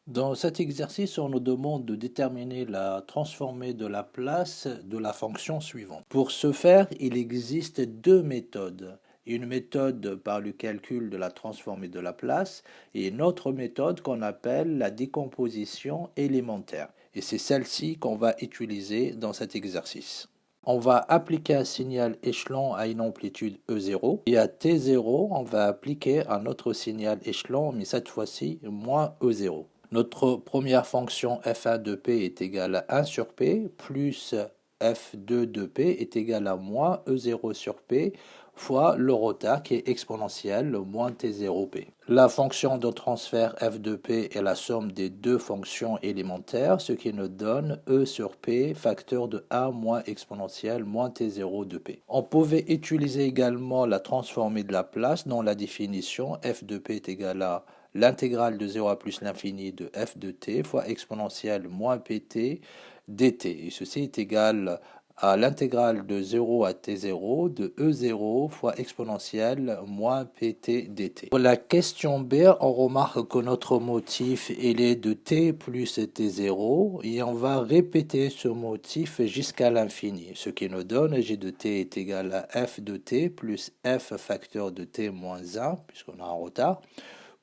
Dans cet exercice, on nous demande de déterminer la transformée de la place de la fonction suivante. Pour ce faire, il existe deux méthodes. Une méthode par le calcul de la transformée de la place et une autre méthode qu'on appelle la décomposition élémentaire. Et c'est celle-ci qu'on va utiliser dans cet exercice. On va appliquer un signal échelon à une amplitude E0 et à T0, on va appliquer un autre signal échelon, mais cette fois-ci moins E0. Notre première fonction f1 de p est égale à 1 sur p plus f2 de p est égal à moins e0 sur p fois le retard qui est exponentiel, moins t0p. La fonction de transfert f de p est la somme des deux fonctions élémentaires, ce qui nous donne e sur p facteur de 1 moins exponentiel moins t0 de p. On pouvait utiliser également la transformée de la place dont la définition f de p est égale à l'intégrale de 0 à plus l'infini de f de t fois exponentielle moins pt dt. Et ceci est égal à l'intégrale de 0 à t0 de e0 fois exponentielle moins pt dt. Pour la question B, on remarque que notre motif il est de t plus t0 et on va répéter ce motif jusqu'à l'infini, ce qui nous donne g de t est égal à f de t plus f facteur de t moins 1, puisqu'on a un retard,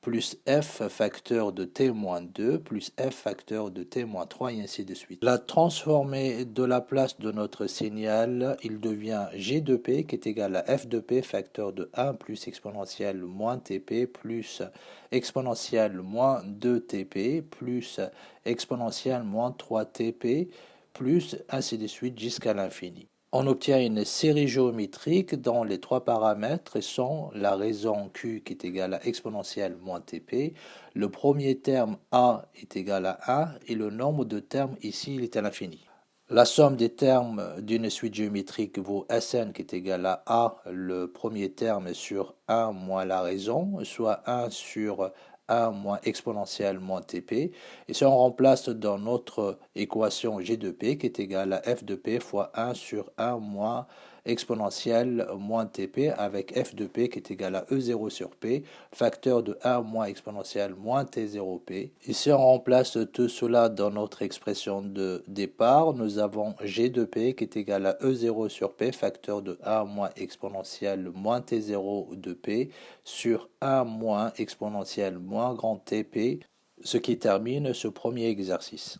plus f facteur de t moins 2, plus f facteur de t moins 3, et ainsi de suite. La transformée de la place de notre signal, il devient g de p qui est égal à f de p facteur de 1 plus exponentielle moins tp plus exponentielle moins 2tp plus exponentielle moins 3tp plus ainsi de suite jusqu'à l'infini. On obtient une série géométrique dont les trois paramètres sont la raison q qui est égale à exponentielle moins tp, le premier terme a est égal à 1 et le nombre de termes ici il est à l'infini. La somme des termes d'une suite géométrique vaut Sn qui est égal à A, le premier terme sur 1 moins la raison, soit 1 sur 1 moins exponentielle moins tp. Et si on remplace dans notre équation g de p qui est égal à f de p fois 1 sur 1 moins exponentielle moins tp avec f de p qui est égal à e0 sur p, facteur de 1 moins exponentielle moins t0p. Et si on remplace tout cela dans notre expression de départ, nous avons g de p qui est égal à e0 sur p, facteur de 1 moins exponentielle moins t0 de p sur 1 moins exponentielle moins grand tp, ce qui termine ce premier exercice.